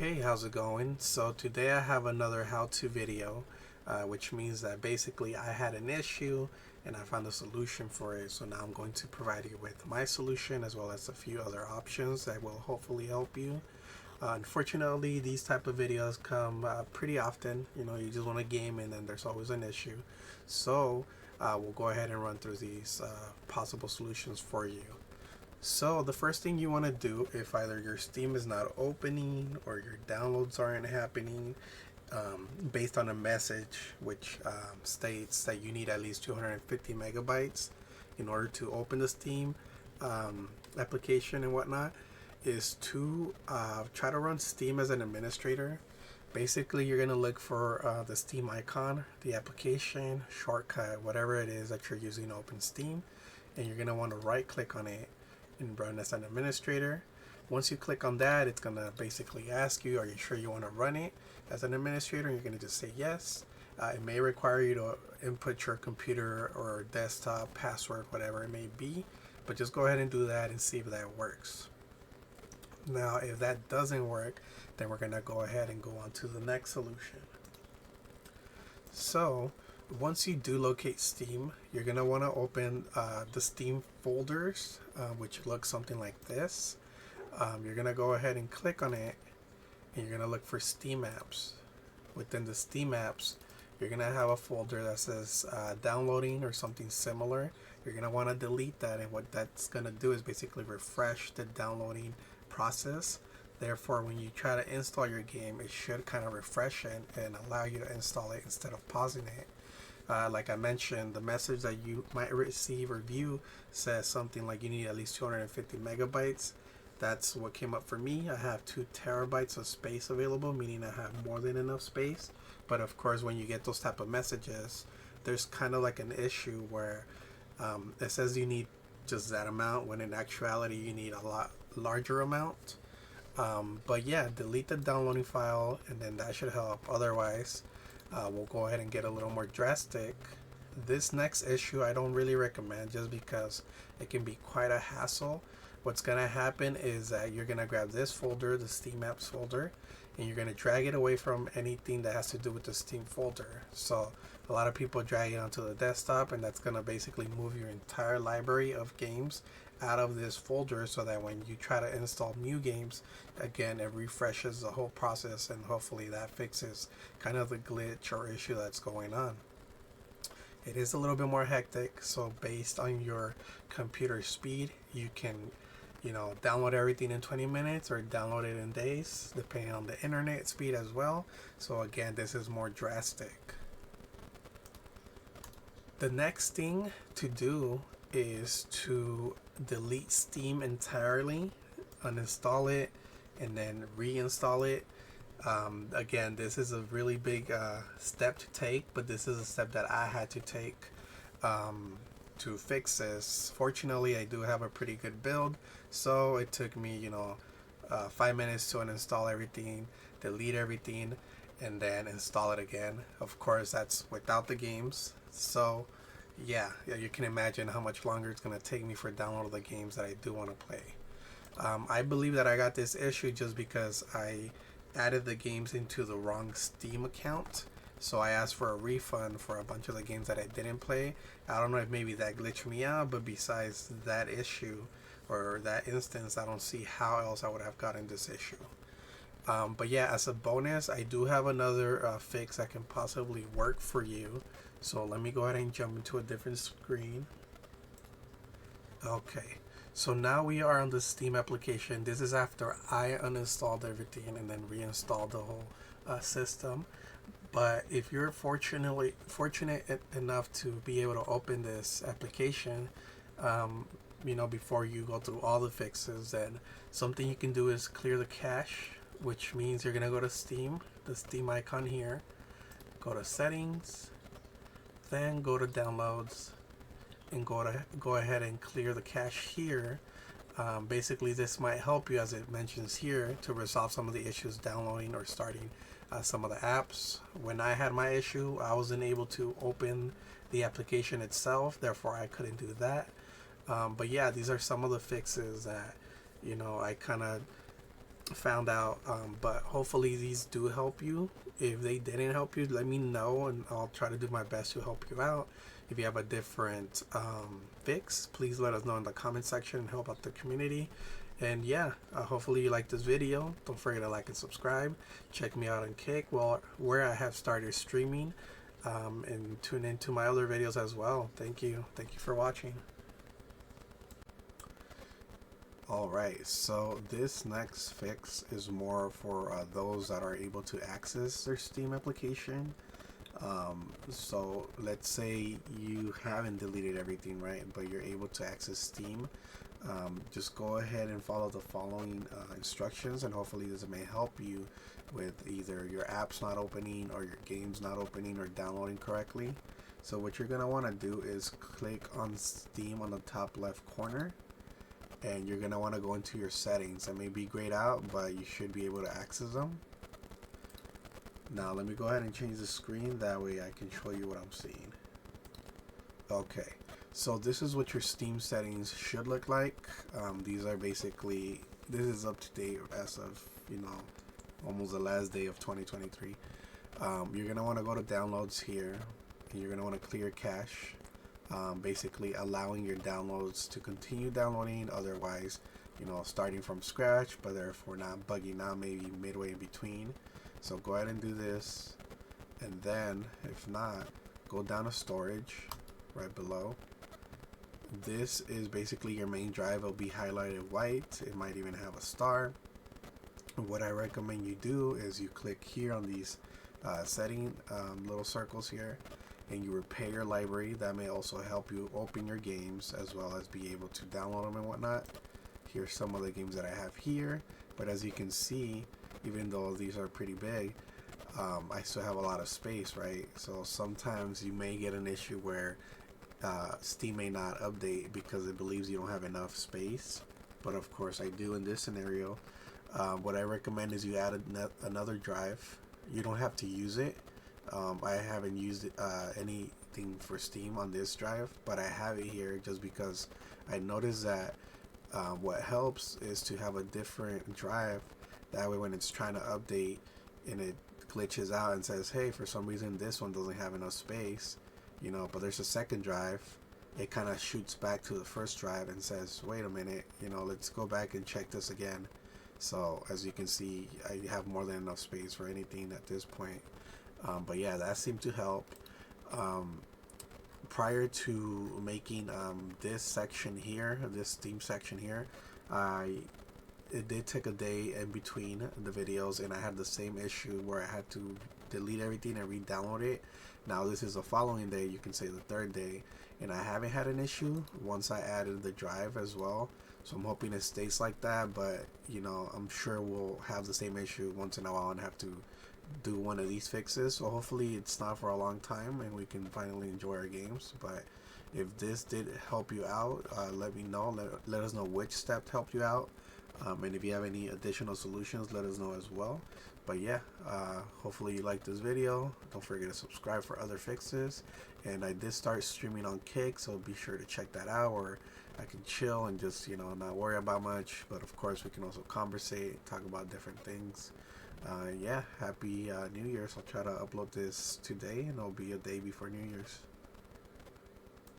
Hey, how's it going? So today I have another how-to video, which means that basically I had an issue and I found a solution for it. So now I'm going to provide you with my solution as well as a few other options that will hopefully help you. Unfortunately, these type of videos come pretty often. You just want to game and then there's always an issue. So we'll go ahead and run through these possible solutions for you. So the first thing you want to do, if either your Steam is not opening or your downloads aren't happening, based on a message which states that you need at least 250 megabytes in order to open the Steam application and whatnot, is to try to run Steam as an administrator. Basically, you're going to look for the Steam icon, the application, shortcut, whatever it is that you're using to open Steam, and you're going to want to right click on it and run as an administrator. Once you click on that, it's going to basically ask you, are you sure you want to run it as an administrator? And you're going to just say yes. It may require you to input your computer or desktop password, whatever it may be, but just go ahead and do that and see if that works. Now, if that doesn't work, then we're going to go ahead and go on to the next solution. So once you do locate Steam, you're going to want to open the Steam folders, which look something like this. You're going to go ahead and click on it, and you're going to look for Steam apps. Within the Steam apps, you're going to have a folder that says downloading or something similar. You're going to want to delete that, and what that's going to do is basically refresh the downloading process. Therefore, when you try to install your game, it should kind of refresh it and allow you to install it instead of pausing it. Like I mentioned, the message that you might receive or view says something like you need at least 250 megabytes. That's what came up for me. I have 2 terabytes of space available, meaning I have more than enough space. But of course, when you get those type of messages, there's kind of like an issue where it says you need just that amount, when in actuality you need a lot larger amount. But yeah, delete the downloading file, and then that should help. Otherwise, we'll go ahead and get a little more drastic. This next issue I don't really recommend, just because it can be quite a hassle. What's going to happen is that you're going to grab this folder, the Steam Apps folder, and you're going to drag it away from anything that has to do with the Steam folder. So a lot of people drag it onto the desktop, and that's going to basically move your entire library of games out of this folder, so that when you try to install new games, again, it refreshes the whole process, and hopefully that fixes kind of the glitch or issue that's going on. It is a little bit more hectic, so based on your computer speed, you can download everything in 20 minutes or download it in days, depending on the internet speed as well. So again, this is more drastic. The next thing to do is to delete Steam entirely, uninstall it, and then reinstall it. Again, this is a really big step to take, but this is a step that I had to take to fix this. Fortunately, I do have a pretty good build, so it took me 5 minutes to uninstall everything, delete everything, and then install it again. Of course, that's without the games. So yeah, you can imagine how much longer it's going to take me for download the games that I do want to play. I believe that I got this issue just because I added the games into the wrong Steam account. So I asked for a refund for a bunch of the games that I didn't play. I don't know if maybe that glitched me out, but besides that issue or that instance, I don't see how else I would have gotten this issue. But yeah, as a bonus, I do have another fix that can possibly work for you. So let me go ahead and jump into a different screen. Okay, so now we are on the Steam application. This is after I uninstalled everything and then reinstalled the whole system. But if you're fortunate enough to be able to open this application, before you go through all the fixes, then something you can do is clear the cache, which means you're gonna go to Steam, the Steam icon here, go to settings, then go to downloads, and go ahead and clear the cache here. Basically, this might help you, as it mentions here, to resolve some of the issues downloading or starting some of the apps. When I had my issue, I wasn't able to open the application itself, therefore I couldn't do that. But yeah, these are some of the fixes that I kind of found out. But hopefully these do help you. If they didn't help you, let me know and I'll try to do my best to help you out. If you have a different fix, please let us know in the comment section and help out the community. And yeah, hopefully you like this video. Don't forget to like and subscribe. Check me out on Kick, where I have started streaming, and tune into my other videos as well. Thank you for watching. Alright, so this next fix is more for those that are able to access their Steam application. So let's say you haven't deleted everything, right, but you're able to access Steam. Just go ahead and follow the following instructions, and hopefully this may help you with either your apps not opening or your games not opening or downloading correctly. So what you're going to want to do is click on Steam on the top left corner, and you're going to want to go into your settings. It may be grayed out, but you should be able to access them. Now let me go ahead and change the screen, that way I can show you what I'm seeing. Okay, so this is what your Steam settings should look like. These are basically, this is up to date as of, almost the last day of 2023. You're going to want to go to downloads here, and you're going to want to clear cache, basically allowing your downloads to continue downloading, otherwise, starting from scratch, but therefore not bugging out maybe midway in between. So go ahead and do this, and then if not, go down to storage right below. This is basically your main drive. It'll be highlighted white. It might even have a star. What I recommend you do is you click here on these setting little circles here, and you repair your library. That may also help you open your games as well as be able to download them and whatnot. Here's some of the games that I have here, but as you can see, even though these are pretty big, I still have a lot of space, right? So sometimes you may get an issue where Steam may not update because it believes you don't have enough space, but of course I do in this scenario. What I recommend is you add another drive. You don't have to use it. I haven't used anything for Steam on this drive, but I have it here just because I noticed that what helps is to have a different drive. That way when it's trying to update and it glitches out and says, hey, for some reason this one doesn't have enough space, but there's a second drive, it kind of shoots back to the first drive and says, wait a minute, let's go back and check this again. So as you can see, I have more than enough space for anything at this point. But yeah, that seemed to help. Prior to making this section here, this Steam section here, it did take a day in between the videos, and I had the same issue where I had to delete everything and re-download it. Now this is the following day, you can say the third day, and I haven't had an issue once I added the drive as well. So I'm hoping it stays like that, but I'm sure we'll have the same issue once in a while and have to do one of these fixes. So hopefully it's not for a long time and we can finally enjoy our games. But if this did help you out, let me know. Let us know which step helped you out. And if you have any additional solutions, let us know as well. But yeah, hopefully you liked this video. Don't forget to subscribe for other fixes. And I did start streaming on Kick, so be sure to check that out, where I can chill and just not worry about much. But of course we can also conversate, talk about different things. Yeah, happy New Year's. I'll try to upload this today, and it'll be a day before New Year's.